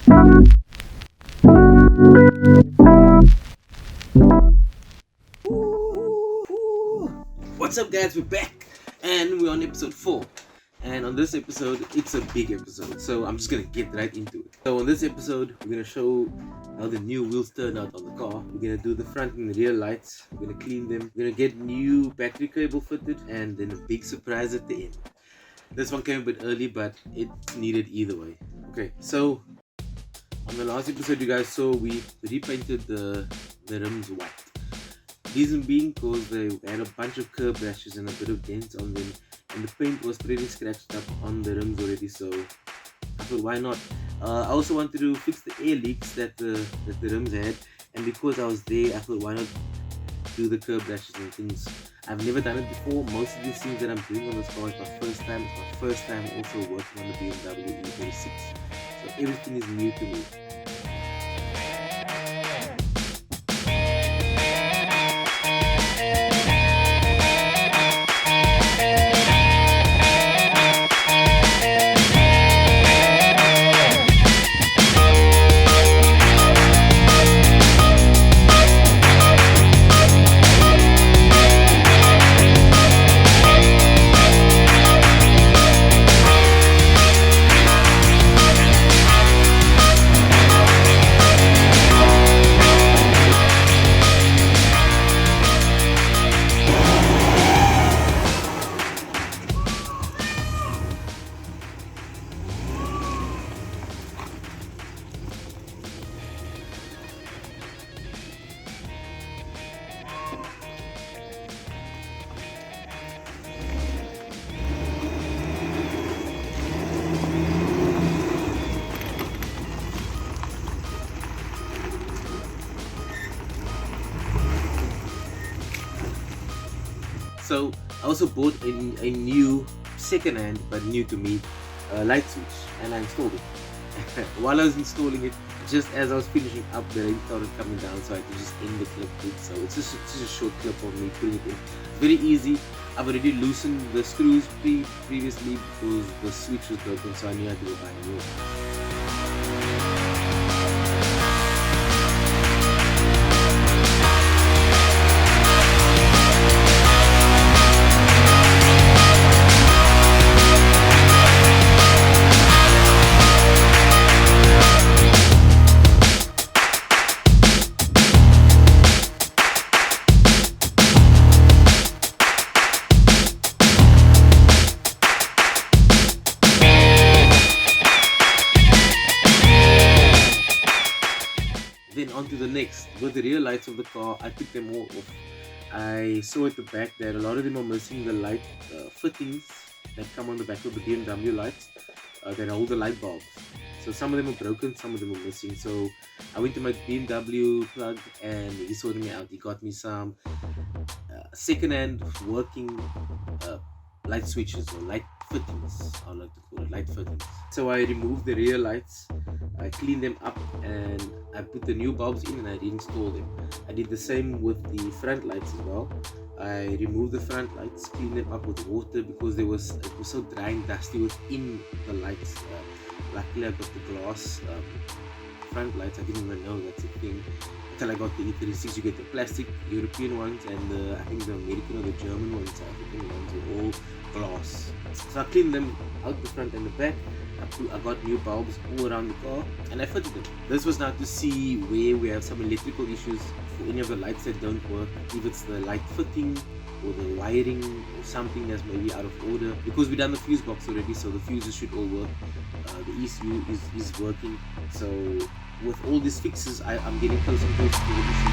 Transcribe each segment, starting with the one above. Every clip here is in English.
What's up, guys? We're back and we're on episode 4. And on this episode, it's a big episode, so I'm just gonna get right into it. So on this episode, we're gonna show how the new wheels turn out on the car. We're gonna do the front and rear lights. We're gonna clean them. We're gonna get new battery cable fitted, and then a big surprise at the end. This one came a bit early, but it's needed either way. Okay, so on the last episode you guys saw, we repainted the rims white. Reason being because they had a bunch of curb rashes and a bit of dents on them, and the paint was pretty scratched up on the rims already, so I thought why not. I also wanted to fix the air leaks that the rims had, and because I was there I thought why not do the curb rashes and things. I've never done it before. Most of these things that I'm doing on this car is my first time. It's my first time also working on the BMW E36, so everything is new to me. So I also bought a new second-hand but new to me light switch, and I installed it. While I was installing it, just as I was finishing up, the rain started coming down, so I could just end the clip quick. So it's just a short clip of me putting it in. Very easy. I've already loosened the screws previously because the switch was broken, so I knew I had to go buy a new one. Then on to the next. With the rear lights of the car, I took them all off. I saw at the back that a lot of them are missing the light fittings that come on the back of the BMW lights that hold the light bulbs. So some of them are broken, some of them are missing. So I went to my BMW plug and he sorted me out. He got me some second-hand working light switches or light fittings, I like to call it light fittings. So I removed the rear lights, I cleaned them up, and I put the new bulbs in and I reinstalled them. I did the same with the front lights as well. I removed the front lights, cleaned them up with water because it was so dry and dusty within the lights. Luckily I got the glass front lights. I didn't even know that's a thing until I got the E36. You get the plastic European ones and I think the American or the German ones, South African ones are all glass. So I cleaned them out the front and the back. I got new bulbs all around the car and I fitted them. This was now to see where we have some electrical issues for any of the lights that don't work, if it's the light fitting or the wiring or something that's maybe out of order, because we've done the fuse box already, so the fuses should all work. The ECU is working. So with all these fixes, I'm getting close and close to the issue.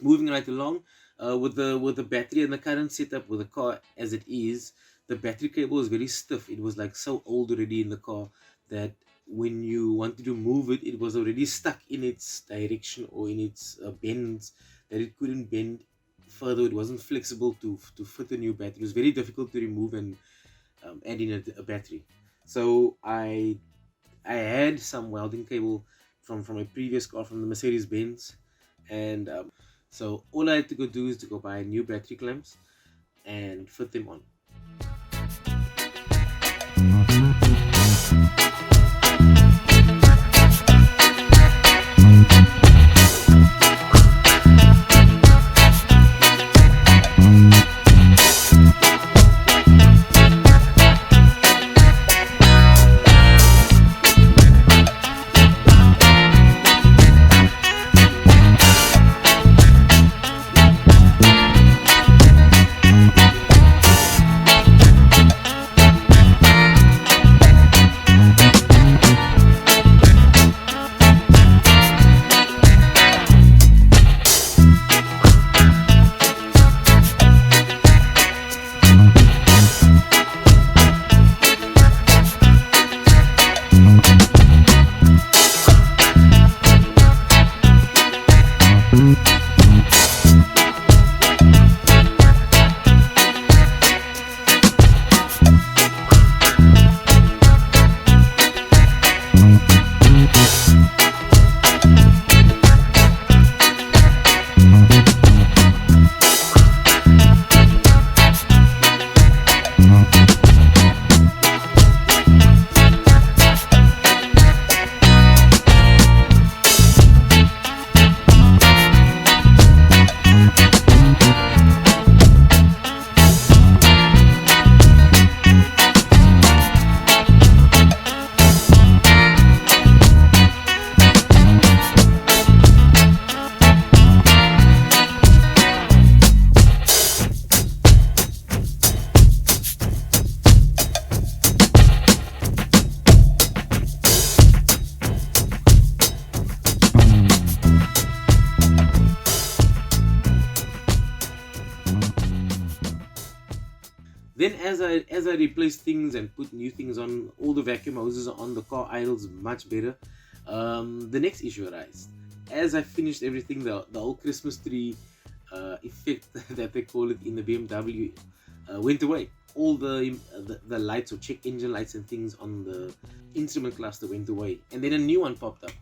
Moving right along, with the battery and the current setup with the car as it is, the battery cable is very stiff. It was like so old already in the car that when you wanted to move it, it was already stuck in its direction or in its bends, that it couldn't bend further. It wasn't flexible to fit a new battery. It was very difficult to remove and add in a battery. So I had some welding cable from a previous car from the Mercedes Benz, and so all I had to go do is to go buy new battery clamps and fit them on. Then as I replace things and put new things on, all the vacuum hoses are on, the car idles much better. The next issue arises. As I finished everything, the whole Christmas tree effect that they call it in the BMW went away. All the lights or check engine lights and things on the instrument cluster went away, and then a new one popped up.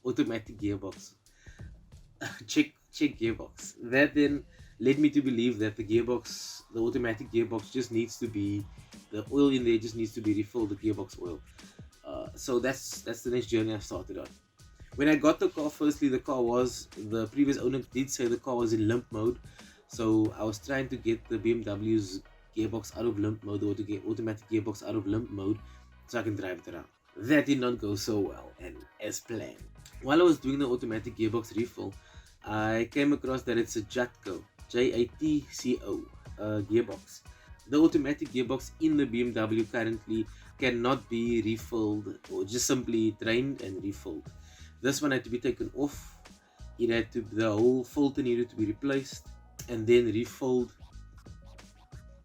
Automatic gearbox. Check gearbox. That then led me to believe that the automatic gearbox, just needs to be, the oil in there just needs to be refilled, the gearbox oil. So that's the next journey I started on. When I got the car, firstly, the previous owner did say the car was in limp mode, so I was trying to get the BMW's gearbox out of limp mode, or to get automatic gearbox out of limp mode, so I can drive it around. That did not go so well and as planned. While I was doing the automatic gearbox refill, I came across that it's a Jatco, Jatco gearbox. The automatic gearbox in the BMW currently cannot be refilled or just simply drained and refilled. This one had to be taken off. The whole filter needed to be replaced and then refilled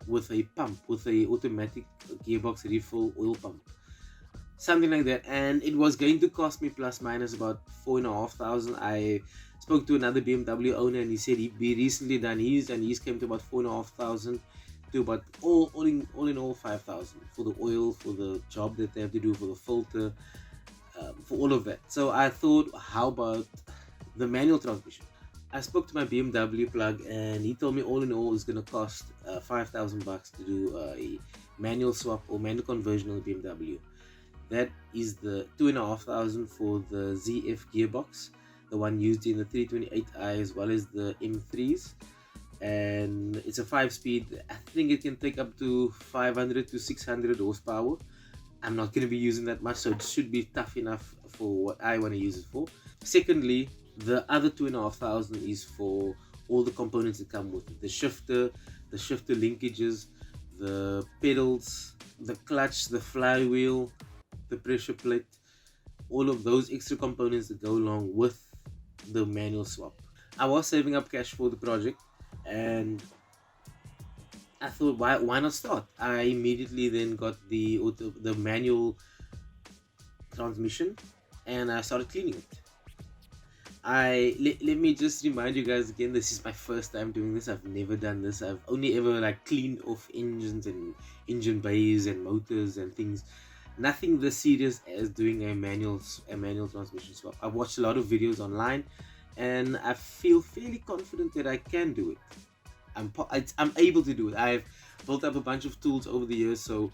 with a pump, with a automatic gearbox refill oil pump, something like that. And it was going to cost me plus minus about 4,500. I spoke to another BMW owner and he said he'd be recently done his, and his came to about 4,500, to about all in all 5,000 for the oil, for the job that they have to do, for the filter, for all of that. So I thought, how about the manual transmission? I spoke to my BMW plug and he told me all in all it's going to cost 5,000 bucks to do a manual swap or manual conversion on the BMW. That is the 2,500 for the ZF gearbox, the one used in the 328i as well as the M3s. And it's a 5-speed. I think it can take up to 500 to 600 horsepower. I'm not going to be using that much, so it should be tough enough for what I want to use it for. Secondly, the other 2,500 is for all the components that come with it: the shifter linkages, the pedals, the clutch, the flywheel, the pressure plate, all of those extra components that go along with the manual swap. I was saving up cash for the project, and I thought, why not start? I immediately then got the manual transmission, and I started cleaning it. Let me just remind you guys again, this is my first time doing this. I've never done this. I've only ever like cleaned off engines and engine bays and motors and things. Nothing this serious as doing a manual transmission swap. I've watched a lot of videos online, and I feel fairly confident that I can do it. I'm able to do it. I've built up a bunch of tools over the years, so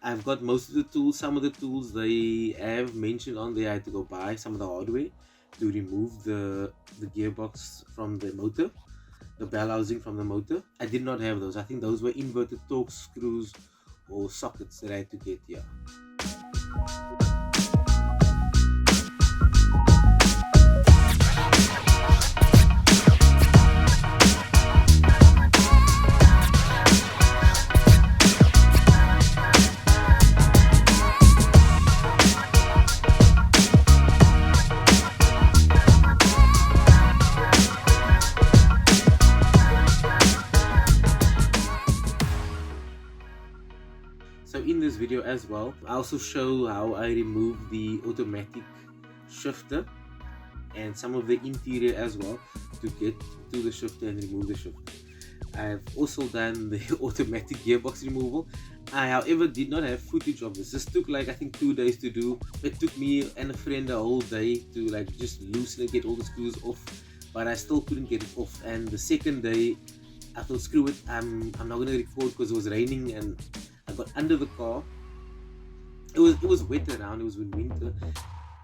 I've got most of the tools. Some of the tools they have mentioned on there, I had to go buy some of the hardware to remove the gearbox from the motor, the bell housing from the motor. I did not have those. I think those were inverted torque screws or sockets that I had to get here. So in this video as well, I also show how I remove the automatic shifter and some of the interior as well to get to the shifter and remove the shifter. I've also done the automatic gearbox removal. I however did not have footage of this. This took like I think 2 days to do. It took me and a friend a whole day to like just loosen it, get all the screws off, but I still couldn't get it off. And the second day I thought, screw it, I'm not gonna record because it was raining, and I got under the car. It was wet around, it was in winter,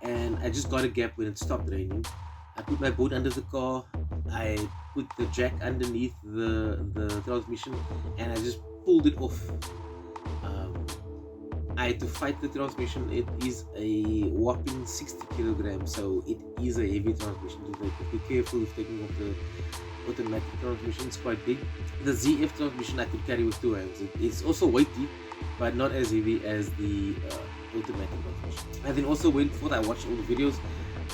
and I just got a gap when it stopped raining. I put my boat under the car, I put the jack underneath the transmission, and I just pulled it off. I had to fight the transmission. It is a whopping 60 kilograms, so it is a heavy transmission. So be careful if taking off the automatic transmission. It's quite big. The ZF transmission I could carry with 2 hands. It's also weighty, but not as heavy as the automatic transmission. I then also went forth. I watched all the videos.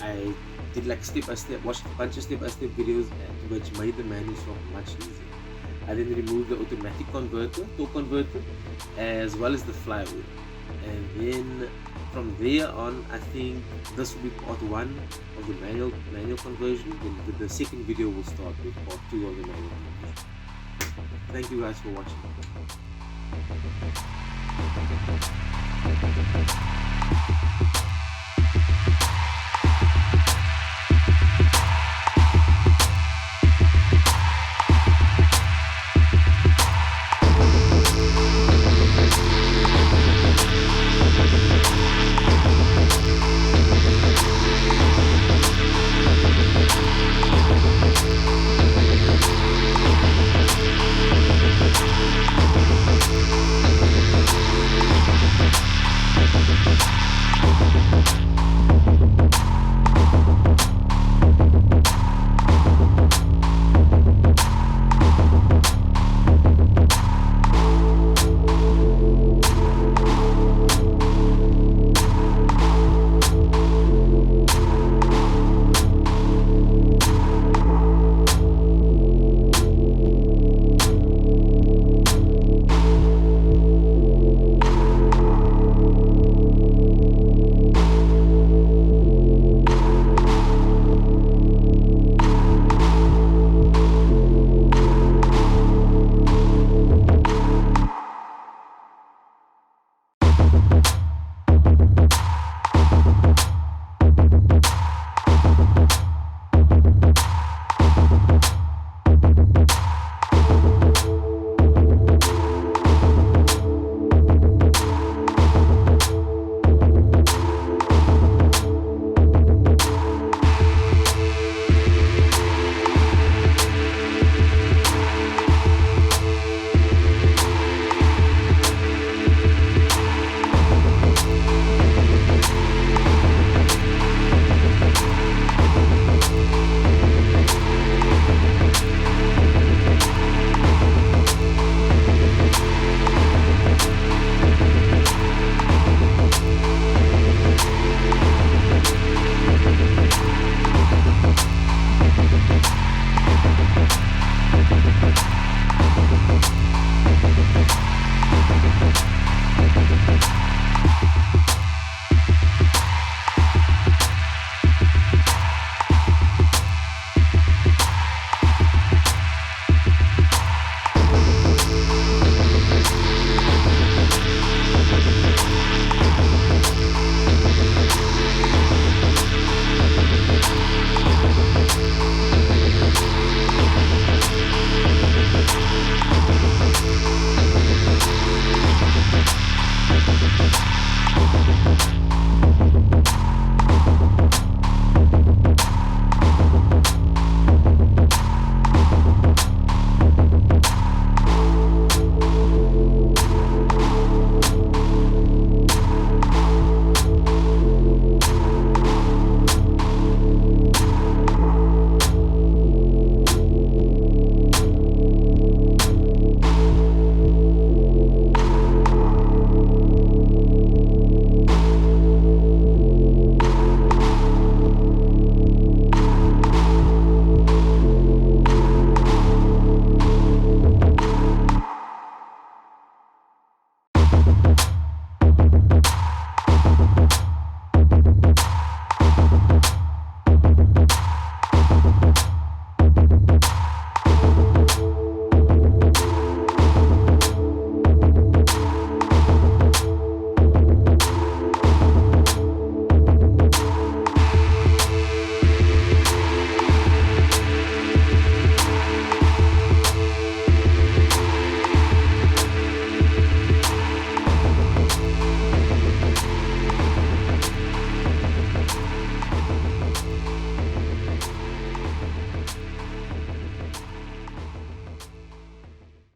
I did like step by step, watched a bunch of step by step videos, which made the manual swap much easier. I then removed the automatic converter, torque converter, as well as the flywheel. And then from there on, I think this will be part 1 of the manual conversion. Then the second video will start with part 2 of the manual conversion. Thank you guys for watching.